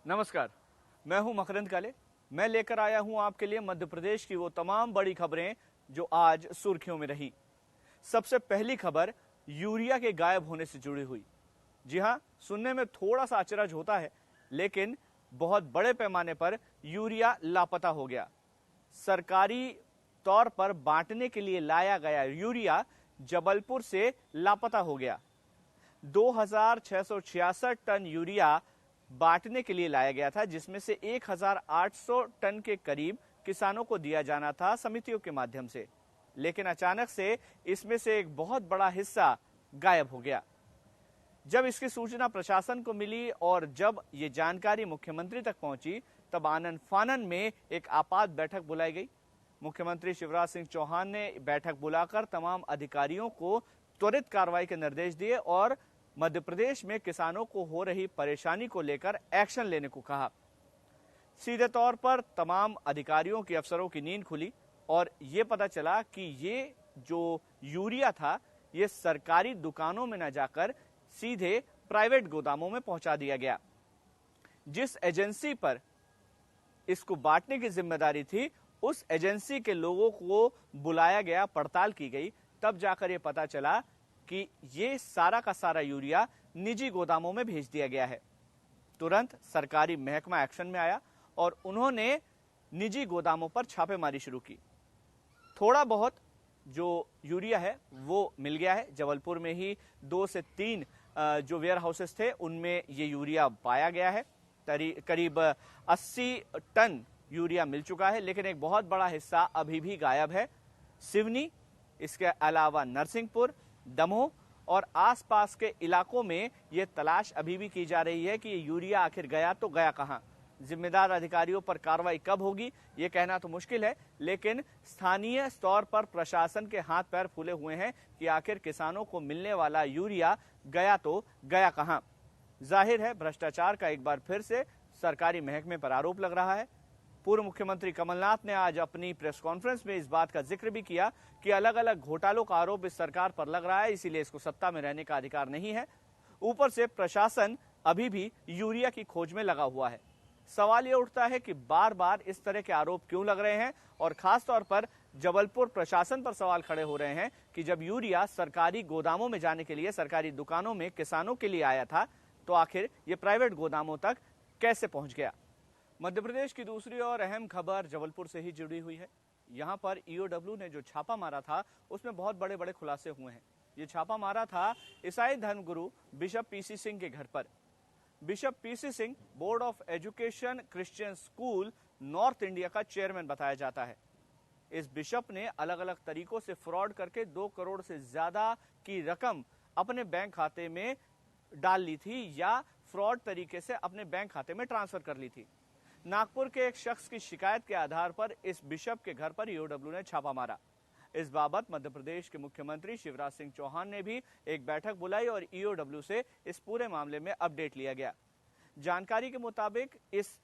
नमस्कार, मैं हूं मकरंद काले। मैं लेकर आया हूं आपके लिए मध्य प्रदेश की वो तमाम बड़ी खबरें जो आज सुर्खियों में रही। सबसे पहली खबर यूरिया के गायब होने से जुड़ी हुई। जी हां, सुनने में थोड़ा सा अचरज होता है, लेकिन बहुत बड़े पैमाने पर यूरिया लापता हो गया। सरकारी तौर पर बांटने के लिए लाया गया यूरिया जबलपुर से लापता हो गया। 2666 टन यूरिया बांटने के लिए लाया गया था, जिसमें से 1800 टन के करीब किसानों को दिया जाना था समितियों के माध्यम से। लेकिन अचानक से इसमें से एक बहुत बड़ा हिस्सा गायब हो गया। जब इसकी सूचना प्रशासन को मिली और जब ये जानकारी मुख्यमंत्री तक पहुंची, तब आनन फानन में एक आपात बैठक बुलाई गई। मुख्यमंत्री शिवराज सिंह चौहान ने बैठक बुलाकर तमाम अधिकारियों को त्वरित कार्रवाई के निर्देश दिए और मध्य प्रदेश में किसानों को हो रही परेशानी को लेकर एक्शन लेने को कहा। सीधे तौर पर तमाम अधिकारियों की, अफसरों की नींद खुली और ये पता चला कि ये जो यूरिया था, ये सरकारी दुकानों में न जाकर सीधे प्राइवेट गोदामों में पहुंचा दिया गया। जिस एजेंसी पर इसको बांटने की जिम्मेदारी थी, उस एजेंसी के लोगों को बुलाया गया, पड़ताल की गई, तब जाकर यह पता चला कि ये सारा का सारा यूरिया निजी गोदामों में भेज दिया गया है। तुरंत सरकारी महकमा एक्शन में आया और उन्होंने निजी गोदामों पर छापेमारी शुरू की। थोड़ा बहुत जो यूरिया है वो मिल गया है। जबलपुर में ही 2 से 3 जो वेयर हाउसेस थे, उनमें ये यूरिया पाया गया है। करीब 80 टन यूरिया मिल चुका है, लेकिन एक बहुत बड़ा हिस्सा अभी भी गायब है। सिवनी, इसके अलावा नरसिंहपुर, दमोह और आसपास के इलाकों में यह तलाश अभी भी की जा रही है कि ये यूरिया आखिर गया तो गया कहां। जिम्मेदार अधिकारियों पर कार्रवाई कब होगी ये कहना तो मुश्किल है, लेकिन स्थानीय स्तर पर प्रशासन के हाथ पैर फूले हुए हैं कि आखिर किसानों को मिलने वाला यूरिया गया तो गया कहां। जाहिर है भ्रष्टाचार का एक बार फिर से सरकारी महकमे पर आरोप लग रहा है। पूर्व मुख्यमंत्री कमलनाथ ने आज अपनी प्रेस कॉन्फ्रेंस में इस बात का जिक्र भी किया कि अलग अलग घोटालों का आरोप इस सरकार पर लग रहा है, इसीलिए इसको सत्ता में रहने का अधिकार नहीं है। ऊपर से प्रशासन अभी भी यूरिया की खोज में लगा हुआ है। सवाल यह उठता है कि बार बार इस तरह के आरोप क्यों लग रहे हैं, और खासतौर पर जबलपुर प्रशासन पर सवाल खड़े हो रहे हैं कि जब यूरिया सरकारी गोदामों में जाने के लिए, सरकारी दुकानों में किसानों के लिए आया था, तो आखिर ये प्राइवेट गोदामों तक कैसे पहुंच गया। मध्य प्रदेश की दूसरी और अहम खबर जबलपुर से ही जुड़ी हुई है। यहां पर ईओडब्ल्यू ने जो छापा मारा था, उसमें बहुत बड़े बड़े खुलासे हुए हैं। ये छापा मारा था ईसाई धर्मगुरु बिशप पीसी सिंह के घर पर। Bishop PC Singh board of education Christian school north India का चेयरमैन बताया जाता है। इस बिशप ने अलग अलग तरीकों से फ्रॉड करके 2 करोड़ से ज्यादा की रकम अपने बैंक खाते में डाल ली थी या फ्रॉड तरीके से अपने बैंक खाते में ट्रांसफर कर ली थी। नागपुर के एक शख्स की शिकायत के आधार पर इस बिशप के घर पर ईओडब्ल्यू ने छापा मारा। इस बाबत मध्य प्रदेश के मुख्यमंत्री शिवराज सिंह चौहान ने भी एक बैठक बुलाई और ईओडब्ल्यू से इस पूरे मामले में अपडेट लिया गया। जानकारी के मुताबिक इस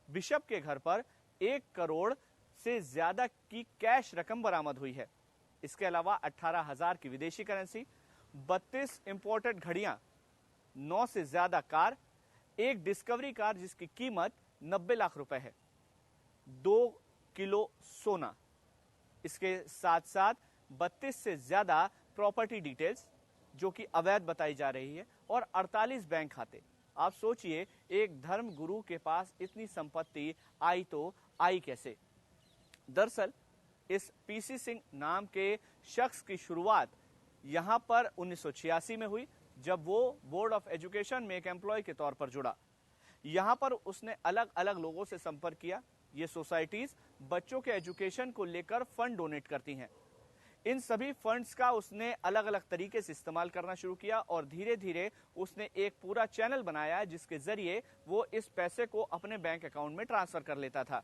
बिशप के घर पर 1 करोड़ से ज्यादा की कैश रकम बरामद हुई है। इसके अलावा 18,000 की विदेशी करेंसी, 32 इंपोर्टेड घड़ियां, 9 से ज्यादा कार, एक डिस्कवरी कार जिसकी कीमत 90 लाख रुपए है, 2 किलो सोना, इसके साथ साथ 32 से ज्यादा प्रॉपर्टी डिटेल्स जो कि अवैध बताई जा रही है और 48 बैंक खाते। आप सोचिए, एक धर्म गुरु के पास इतनी संपत्ति आई तो आई कैसे। दरअसल इस पीसी सिंह नाम के शख्स की शुरुआत यहां पर 1986 में हुई, जब वो बोर्ड ऑफ एजुकेशन में एक एम्प्लॉय के तौर पर जुड़ा। यहां पर उसने अलग अलग लोगों से संपर्क किया। ये सोसाइटीज बच्चों के एजुकेशन को लेकर फंड डोनेट करती हैं। इन सभी फंड्स का उसने अलग अलग तरीके से इस्तेमाल करना शुरू किया और धीरे धीरे उसने एक पूरा चैनल बनाया जिसके जरिए वो इस पैसे को अपने बैंक अकाउंट में ट्रांसफर कर लेता था।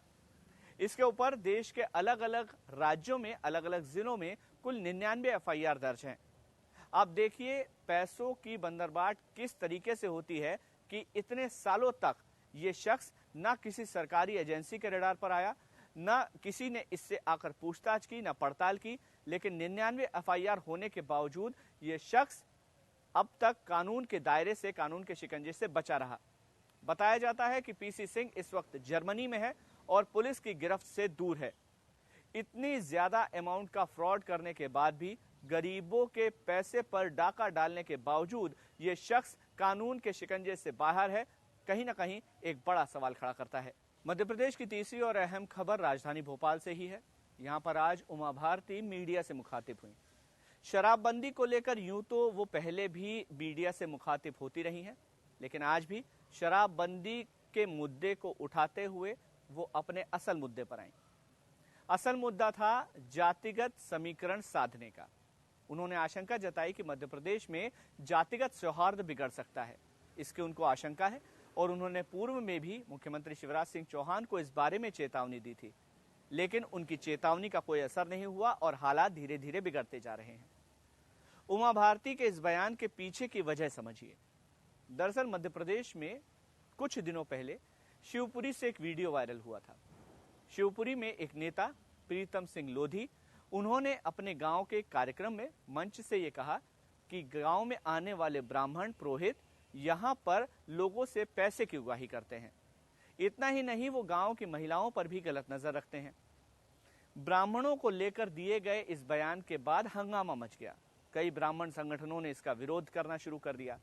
इसके ऊपर देश के अलग अलग राज्यों में, अलग अलग जिलों में कुल 99 एफआईआर दर्ज हैं। आप देखिए पैसों की बंदरबाट किस तरीके से होती है कि इतने सालों तक ये शख्स ना किसी सरकारी एजेंसी के रडार पर आया, ना किसी ने इससे आकर पूछताछ की, ना पड़ताल की, लेकिन 99 एफआईआर होने के बावजूद ये शख्स अब तक कानून के दायरे से, कानून के शिकंजे से बचा रहा। बताया जाता है कि पीसी सिंह इस वक्त जर्मनी में है और पुलिस की गिरफ्त से दूर है। इतनी ज्यादा अमाउंट का फ्रॉड करने के बाद भी गरीबों के पैसे पर डाका डालने के बावजूद ये शख्स कानून के शिकंजे से बाहर है, कहीं ना कहीं एक बड़ा सवाल खड़ा करता है। मध्य प्रदेश की तीसरी और अहम खबर राजधानी भोपाल से ही है। यहां पर आज उमा भारती मीडिया से मुखातिब हुई। शराबबंदी को लेकर यूं तो वो पहले भी मीडिया से मुखातिब होती रही हैं, लेकिन आज भी शराबबंदी के मुद्दे को उठाते हुए वो अपने असल मुद्दे पर आई। असल मुद्दा था जातिगत समीकरण साधने का। उन्होंने आशंका जताई कि मध्य प्रदेश में जातिगत सौहार्द बिगड़ सकता है, इसकी उनको आशंका है और उन्होंने पूर्व में भी मुख्यमंत्री शिवराज सिंह चौहान को इस बारे में चेतावनी दी थी, लेकिन उनकी चेतावनी का कोई असर नहीं हुआ और हालात धीरे धीरे बिगड़ते जा रहे हैं। उमा भारती के इस बयान के पीछे की वजह समझिए। दरअसल मध्य प्रदेश में कुछ दिनों पहले शिवपुरी से एक वीडियो वायरल हुआ था। शिवपुरी में एक नेता प्रीतम सिंह लोधी, उन्होंने अपने गांव के कार्यक्रम में मंच से ये कहा कि गांव में आने वाले ब्राह्मण पुरोहित यहां पर लोगों से पैसे की उगाही करते हैं। इतना ही नहीं, वो गांव की महिलाओं पर भी गलत नजर रखते हैं। ब्राह्मणों को लेकर दिए गए इस बयान के बाद हंगामा मच गया। कई ब्राह्मण संगठनों ने इसका विरोध करना शुरू कर दिया।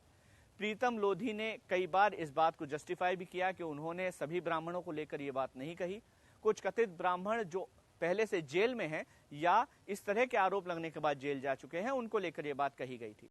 प्रीतम लोधी ने कई बार इस बात को जस्टिफाई भी किया कि उन्होंने सभी ब्राह्मणों को लेकर यह बात नहीं कही। कुछ कथित ब्राह्मण जो पहले से जेल में हैं या इस तरह के आरोप लगने के बाद जेल जा चुके हैं, उनको लेकर यह बात कही गई थी।